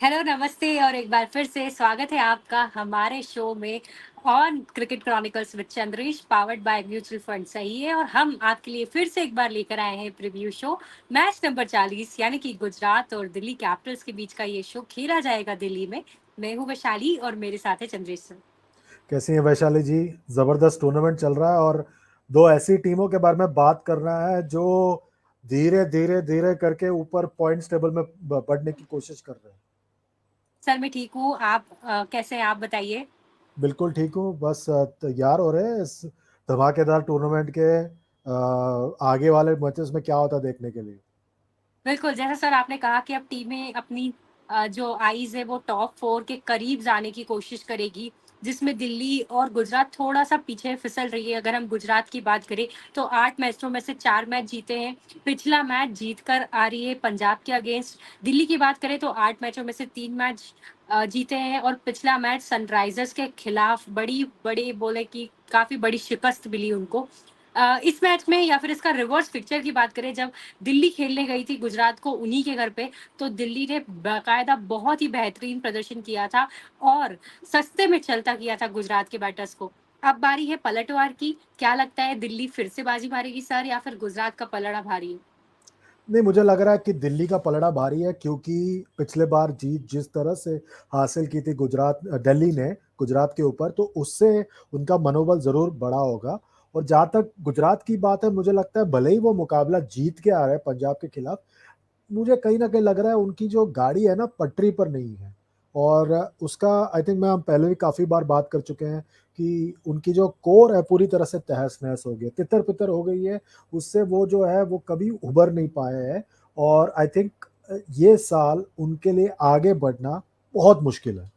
Hello, नमस्ते और एक बार फिर से स्वागत है आपका हमारे शो में on cricket chronicles with Chandresh powered by mutual fund. सही है, और हम आपके लिए फिर से एक बार लेकर आए हैं प्रीव्यू शो। मैच नंबर 40 यानी कि गुजरात और दिल्ली कैपिटल्स के बीच का ये शो खेला जाएगा दिल्ली में। मैं हूँ वैशाली और मेरे साथ है चंद्रेश सर। कैसी हैं वैशाली जी। जबरदस्त टूर्नामेंट चल रहा है और दो ऐसी टीमों के बारे में बात करना है जो धीरे धीरे धीरे करके ऊपर पॉइंट्स टेबल में बढ़ने की कोशिश कर रहे हैं। सर मैं ठीक हूँ, आप कैसे हैं? आप बताइए। बिल्कुल ठीक हूँ, बस तैयार हो रहे हैं इस धमाकेदार टूर्नामेंट के आगे वाले मैचेस में क्या होता है देखने के लिए। बिल्कुल, जैसा सर आपने कहा कि अब टीमें अपनी जो आईज़ है वो टॉप 4 के करीब जाने की कोशिश करेगी, जिसमें दिल्ली और गुजरात थोड़ा-सा पीछे फिसल रही है। अगर हम गुजरात की बात करें, तो 8 मैचों में से 4 मैच जीते हैं। पिछला मैच जीत कर आ रही है पंजाब के अगेंस्ट। दिल्ली की बात करें तो 8 मैचों में से 3 मैच जीते हैं, और पिछला मैच सनराइज़र्स के खिलाफ बड़ी बोले कि काफ़ी बड़ी शिकस्त मिली उनको। इस मैच में या फिर इसका रिवर्स पिक्चर की बात करें, जब दिल्ली खेलने गई थी गुजरात को उन्हीं के घर पे, तो दिल्ली ने बाकायदा बहुत ही बेहतरीन प्रदर्शन किया था और सस्ते में चलता किया था गुजरात के बैटर्स को। अब बारी है पलटवार की। क्या लगता है, दिल्ली फिर से बाजी मारेगी सर, या फिर गुजरात का पलड़ा भारी है? नहीं, मुझे लग रहा है कि दिल्ली का पलड़ा भारी है, क्योंकि पिछले बार जीत जिस तरह से हासिल की थी गुजरात दिल्ली ने गुजरात के ऊपर, तो उससे उनका मनोबल जरूर बढ़ा होगा। और जहां तक गुजरात की बात है, मुझे लगता है भले ही वो मुकाबला जीत के आ रहे हैं पंजाब के खिलाफ, मुझे कहीं ना कहीं लग रहा है उनकी जो गाड़ी है ना पटरी पर नहीं है। और उसका आई थिंक मैं हम पहले भी काफी बार बात कर चुके हैं कि उनकी जो कोर है पूरी तरह से तहस नहस हो गई है, तितर पितर हो गई है। उससे वो जो है वो कभी उभर नहीं पाए हैं। और आई थिंक ये साल उनके लिए आगे बढ़ना बहुत मुश्किल है।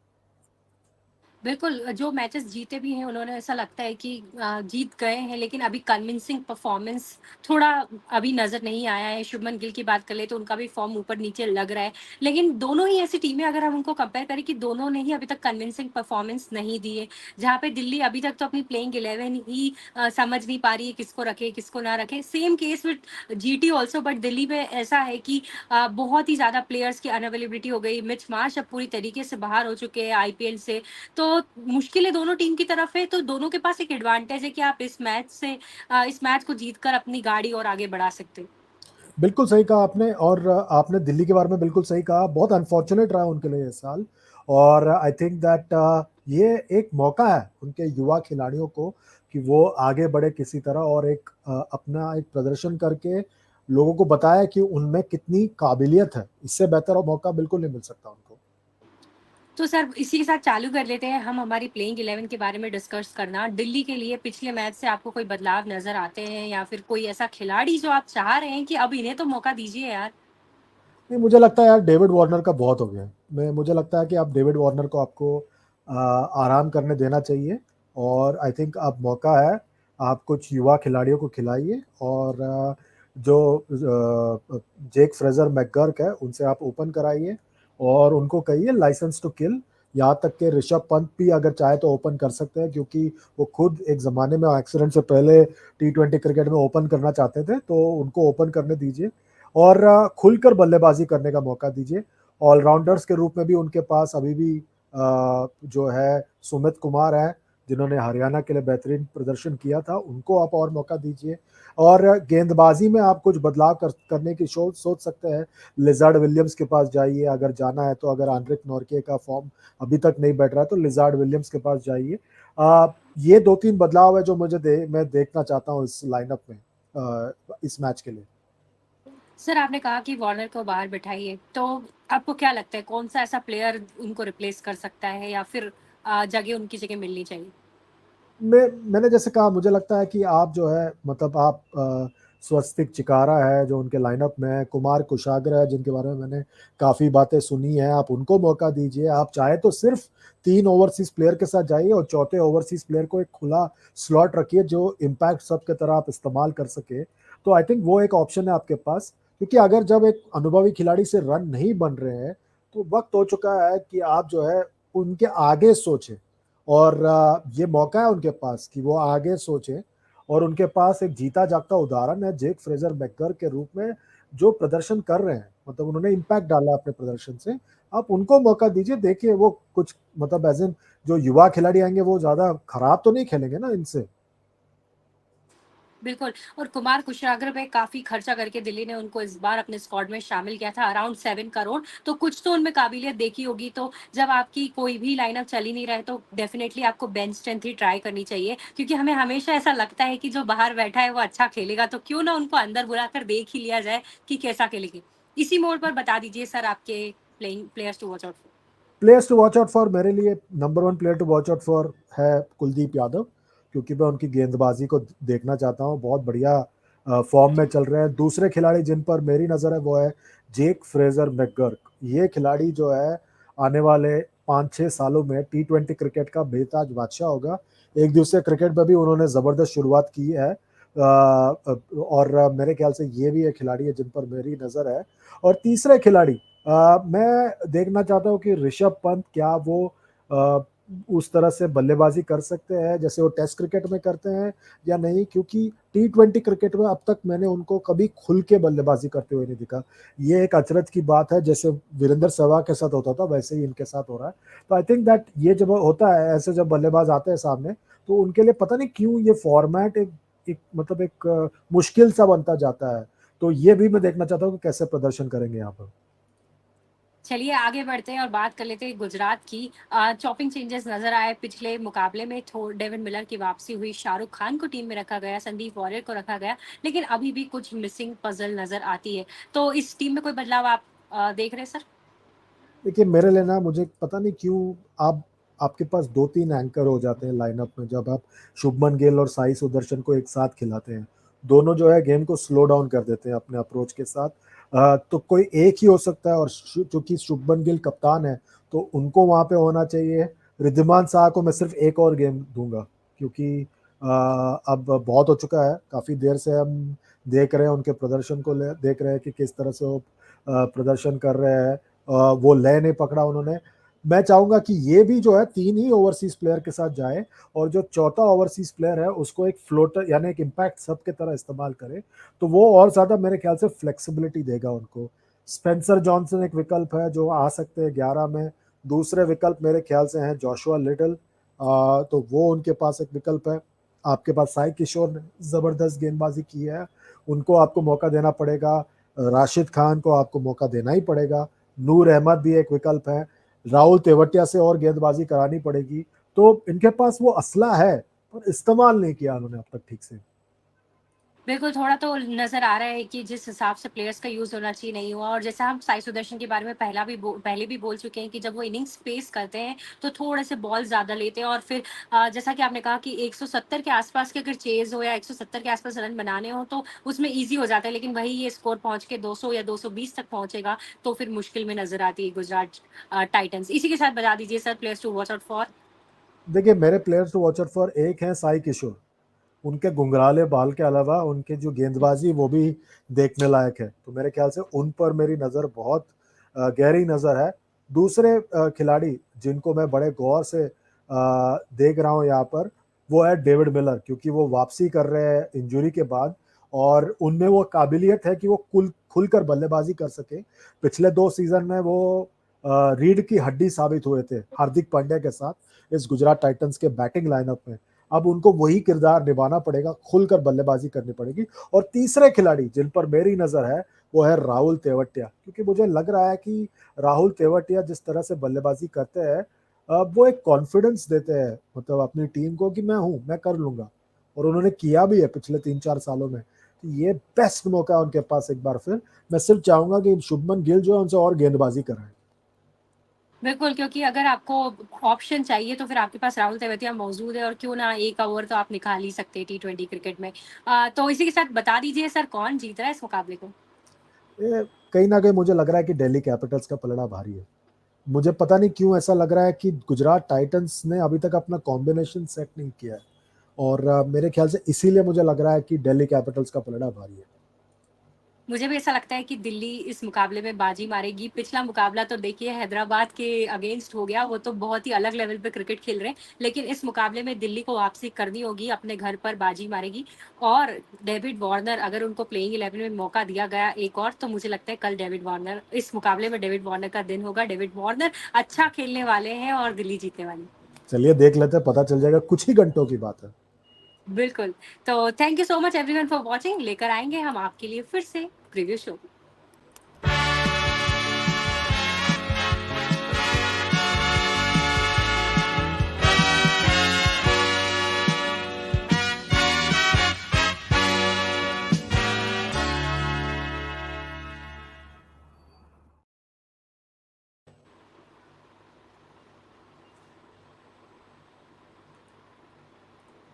बिल्कुल, जो मैचेस जीते भी हैं उन्होंने, ऐसा लगता है कि जीत गए हैं, लेकिन अभी कन्विंसिंग परफॉर्मेंस थोड़ा अभी नज़र नहीं आया है। शुभमन गिल की बात कर ले तो उनका भी फॉर्म ऊपर-नीचे लग रहा है। लेकिन दोनों ही ऐसी टीमें, अगर हम उनको कंपेयर करें, कि दोनों ने ही अभी तक कन्विंसिंग परफॉर्मेंस नहीं दी है। जहाँ पे दिल्ली अभी तक तो अपनी प्लेइंग 11 ही समझ नहीं पा रही है, किसको रखे, किसको ना रखे। Same case with GT also, but Delhi में ऐसा है कि बहुत ही ज़्यादा प्लेयर्स की अनअवेलेबिलिटी हो गई। मिच मार्श अब पूरी तरीके से बाहर हो चुके हैं आईपीएल से। तो मुश्किलें दोनों टीम की तरफ है, तो दोनों के पास एक एडवांटेज है कि आप इस मैच को जीतकर अपनी गाड़ी और आगे बढ़ा सकते हो। बिल्कुल सही कहा आपने। और आपने दिल्ली के बारे में बिल्कुल सही कहा, बहुत अनफॉर्चुनेट रहा उनके लिए इस साल। और आई थिंक दैट ये एक मौका है उनके युवा खिलाड़ियों को कि वो आगे बढ़े किसी तरह, और एक अपना एक प्रदर्शन करके लोगों को बताया कि उनमें कितनी काबिलियत है। इससे बेहतर और मौका बिल्कुल नहीं मिल सकता उनको। तो सर इसी के साथ चालू कर लेते हैं हम हमारी प्लेइंग 11 के बारे में डिस्कस करना। दिल्ली के लिए पिछले मैच से आपको कोई बदलाव नज़र आते हैं, या फिर कोई ऐसा खिलाड़ी जो आप चाह रहे हैं कि अब इन्हें तो मौका दीजिए यार? नहीं, मुझे लगता है यार डेविड वार्नर का बहुत हो गया है। मैं मुझे लगता है कि आप डेविड वार्नर को आपको आराम करने देना चाहिए। और आई थिंक अब मौका है, आप कुछ युवा खिलाड़ियों को खिलाइए। और जो जेक फ्रेजर मैकगर्क है उनसे आप ओपन कराइए, और उनको कहिए लाइसेंस टू किल। यहाँ तक के ऋषभ पंत भी अगर चाहे तो ओपन कर सकते हैं, क्योंकि वो खुद एक ज़माने में एक्सीडेंट से पहले T20 क्रिकेट में ओपन करना चाहते थे, तो उनको ओपन करने दीजिए। और खुलकर बल्लेबाजी करने का मौका दीजिए। ऑलराउंडर्स के रूप में भी उनके पास अभी भी जो है सुमित कुमार है, जिन्होंने हरियाणा के लिए बेहतरीन प्रदर्शन किया था, उनको आप और मौका दीजिए। और गेंदबाजी में आप कुछ बदलाव करने की सोच सकते हैं। लिजार्ड विलियम्स के पास जाइए अगर जाना है तो। अगर आंद्रिक नॉर्के का फॉर्म अभी तक नहीं बैठ रहा है तो लिजार्ड विलियम्स के पास जाइए। ये दो तीन बदलाव है जो मैं देखना चाहता हूँ इस लाइनअप में इस मैच के लिए। सर आपने कहा कि वार्नर को बाहर बिठाइए, तो आपको क्या लगता है कौन सा ऐसा प्लेयर उनको रिप्लेस कर सकता है, या फिर जगह उनकी जगह मिलनी चाहिए? मैंने जैसे कहा, मुझे लगता है कि आप जो है मतलब आप स्वस्तिक चिकारा है जो उनके लाइनअप में है, कुमार कुशाग्र है जिनके बारे में मैंने काफ़ी बातें सुनी है, आप उनको मौका दीजिए। आप चाहे तो सिर्फ 3 ओवरसीज प्लेयर के साथ जाइए और चौथे ओवरसीज प्लेयर को एक खुला स्लॉट रखिए जो इम्पैक्ट सब के तरह आप इस्तेमाल कर सके। तो आई थिंक वो एक ऑप्शन है आपके पास, क्योंकि अगर जब एक अनुभवी खिलाड़ी से रन नहीं बन रहे हैं तो वक्त हो चुका है कि आप जो है उनके आगे सोचें। और ये मौका है उनके पास कि वो आगे सोचें। और उनके पास एक जीता जागता उदाहरण है जेक फ्रेजर मैकगर के रूप में, जो प्रदर्शन कर रहे हैं, मतलब उन्होंने इम्पैक्ट डाला अपने प्रदर्शन से। आप उनको मौका दीजिए, देखिए वो कुछ मतलब एज़ इन जो युवा खिलाड़ी आएँगे वो ज़्यादा खराब तो नहीं खेलेंगे ना इनसे। बिल्कुल। और कुमार कुशवाहा पे काफ़ी खर्चा करके दिल्ली ने उनको इस बार अपने स्क्वाड में शामिल किया था, अराउंड 7 करोड़। तो कुछ तो उनमें काबिलियत देखी होगी, तो जब आपकी कोई भी लाइनअप चल ही नहीं रहा है, तो डेफ़िनेटली आपको बेंच स्ट्रेंथ ही ट्राई करनी चाहिए। क्योंकि हमें हमेशा ऐसा लगता है कि जो बाहर बैठा है वो अच्छा खेलेगा, तो क्यों ना उनको अंदर बुलाकर देख ही लिया जाए कि कैसा खेलेंगे। इसी मोड़ पर बता दीजिए सर आपके players to watch out for. Players to watch out for मेरे लिए number 1 player to watch out for है कुलदीप यादव, क्योंकि मैं उनकी गेंदबाजी को देखना चाहता हूँ, बहुत बढ़िया फॉर्म में चल रहे हैं। दूसरे खिलाड़ी जिन पर मेरी नज़र है वो है जेक फ्रेजर मैकगर्क। ये खिलाड़ी जो है आने वाले 5-6 सालों में टी20 क्रिकेट का बेताज बादशाह होगा। एक दिवसीय क्रिकेट में भी उन्होंने ज़बरदस्त शुरुआत की है, और मेरे ख्याल से ये भी एक खिलाड़ी है जिन पर मेरी नज़र है। और तीसरे खिलाड़ी मैं देखना चाहता हूँ कि ऋषभ पंत क्या वो अ, उस तरह से बल्लेबाजी कर सकते हैं जैसे वो टेस्ट क्रिकेट में करते हैं या नहीं, क्योंकि टी20 क्रिकेट में अब तक मैंने उनको कभी खुल के बल्लेबाजी करते हुए नहीं दिखा। ये एक अचरज की बात है, जैसे वीरेंद्र सहवाग के साथ होता था वैसे ही इनके साथ हो रहा है। तो आई थिंक दैट ये जब होता है ऐसे, जब बल्लेबाज आते हैं सामने, तो उनके लिए पता नहीं क्यों ये फॉर्मेट एक मतलब एक मुश्किल सा बनता जाता है। तो ये भी मैं देखना चाहता हूँ कि कैसे प्रदर्शन करेंगे यहाँ पर। चलिए आगे बढ़ते हैं और बात कर लेते हैं गुजरात की। चॉपिंग चेंजेस नजर आए पिछले मुकाबले में। डेविड मिलर की वापसी हुई, शाहरुख खान को टीम में रखा गया, संदीप वॉरियर को रखा गया, लेकिन अभी भी कुछ मिसिंग पजल नजर आती है। तो इस टीम में कोई बदलाव आप देख रहे हैं सर? देखिए मेरे लिए ना, मुझे पता नहीं क्यों आप आपके पास 2-3 एंकर हो जाते हैं लाइनअप में जब आप शुभमन गिल और साई सुदर्शन को एक साथ खिलाते हैं। दोनों जो है गेम को स्लो डाउन कर देते हैं अपने अप्रोच के साथ। तो कोई एक ही हो सकता है, और चूंकि शुभमन गिल कप्तान है तो उनको वहां पे होना चाहिए। रिद्धिमान शाह को मैं सिर्फ एक और गेम दूंगा, क्योंकि अब बहुत हो चुका है, काफी देर से हम देख रहे हैं उनके प्रदर्शन को, देख रहे हैं कि किस तरह से वो प्रदर्शन कर रहे हैं। वो लय नहीं पकड़ा उन्होंने। मैं चाहूंगा कि ये भी जो है 3 ही ओवरसीज प्लेयर के साथ जाए, और जो चौथा ओवरसीज प्लेयर है उसको एक फ्लोटर यानी एक इम्पैक्ट सब की तरह इस्तेमाल करे, तो वो और ज्यादा मेरे ख्याल से फ्लेक्सिबिलिटी देगा उनको। स्पेंसर जॉनसन एक विकल्प है जो आ सकते हैं 11 में। दूसरे विकल्प मेरे ख्याल से हैं जोशुआ लिटिल, तो वो उनके पास एक विकल्प है। आपके पास साई किशोर ने जबरदस्त गेंदबाजी की है, उनको आपको मौका देना पड़ेगा। राशिद खान को आपको मौका देना ही पड़ेगा। नूर अहमद भी एक विकल्प है। राहुल तेवतिया से और गेंदबाजी करानी पड़ेगी। तो इनके पास वो असला है, पर इस्तेमाल नहीं किया उन्होंने अब तक ठीक से। बिल्कुल, थोड़ा तो नज़र आ रहा है कि जिस हिसाब से प्लेयर्स का यूज़ होना चाहिए नहीं हुआ। और जैसा हम साई सुदर्शन के बारे में पहले भी बोल चुके हैं कि जब वो इनिंग्स पेस करते हैं, तो थोड़े-से बॉल ज़्यादा लेते हैं। और फिर जैसा कि आपने कहा कि 170 के आस-पास के अगर चेज़ हो या 170 के आस-पास रन बनाने हो, तो उसमें ईज़ी हो जाता है। लेकिन वही ये स्कोर पहुँच के 200 या 220 तक पहुँचेगा, तो फिर मुश्किल में नज़र आती है गुजरात टाइटंस। इसी के साथ बता दीजिए sir players to watch out for. देखिए मेरे players to watch out for एक हैं साई किशोर। उनके घुंघराले बाल के अलावा उनके जो गेंदबाजी वो भी देखने लायक है, तो मेरे ख्याल से उन पर मेरी नज़र बहुत गहरी नज़र है। दूसरे खिलाड़ी जिनको मैं बड़े गौर से देख रहा हूँ यहाँ पर, वो है डेविड मिलर, क्योंकि वो वापसी कर रहे हैं इंजरी के बाद, और उनमें वो काबिलियत है कि वो खुलकर बल्लेबाजी कर सके। पिछले 2 सीजन में वो रीढ़ की हड्डी साबित हुए थे हार्दिक पांड्या के साथ इस गुजरात टाइटंस के बैटिंग लाइनअप में। अब उनको वही किरदार निभाना पड़ेगा, खुलकर बल्लेबाजी करनी पड़ेगी। और तीसरे खिलाड़ी जिन पर मेरी नज़र है वो है राहुल तेवतिया, क्योंकि मुझे लग रहा है कि राहुल तेवतिया जिस तरह से बल्लेबाजी करते हैं, वो एक कॉन्फिडेंस देते हैं मतलब अपनी टीम को कि मैं हूँ, मैं कर लूंगा। और उन्होंने किया भी है पिछले 3-4 सालों में। तो ये बेस्ट मौका है उनके पास एक बार फिर। मैं सिर्फ चाहूंगा कि शुभमन गिल जो है उनसे और गेंदबाजी कराएं। बिल्कुल, क्योंकि अगर आपको ऑप्शन चाहिए तो फिर आपके पास राहुल तेवतिया मौजूद है, और क्यों ना 1 ओवर तो आप निकाल ही सकते हैं टी20 क्रिकेट में। तो इसी के साथ बता दीजिए सर कौन जीत रहा है इस मुकाबले को? ये कहीं ना कहीं मुझे लग रहा है कि दिल्ली कैपिटल्स का पलड़ा भारी है। मुझे पता नहीं क्यों ऐसा लग रहा है कि गुजरात टाइटंस ने अभी तक अपना कॉम्बिनेशन सेट नहीं किया है, और मेरे ख्याल से इसीलिए मुझे लग रहा है कि दिल्ली कैपिटल्स का पलड़ा भारी है। मुझे भी ऐसा लगता है कि दिल्ली इस मुकाबले में बाजी मारेगी। पिछला मुकाबला तो देखिए हैदराबाद के अगेंस्ट हो गया, वो तो बहुत ही अलग लेवल पे क्रिकेट खेल रहे हैं। लेकिन इस मुकाबले में दिल्ली को वापसी करनी होगी, अपने घर पर बाजी मारेगी। और डेविड वार्नर, अगर उनको प्लेइंग 11 में मौका दिया गया एक और, तो मुझे लगता है कल डेविड वार्नर, इस मुकाबले में डेविड वार्नर का दिन होगा। डेविड वार्नर अच्छा खेलने वाले हैं और दिल्ली जीतने वाली। चलिए देख लेते हैं, पता चल जाएगा, कुछ ही घंटों की बात है। बिल्कुल। तो thank you so much everyone for watching. लेकर आएंगे हम आपके लिए फिर से प्रीव्यू शो।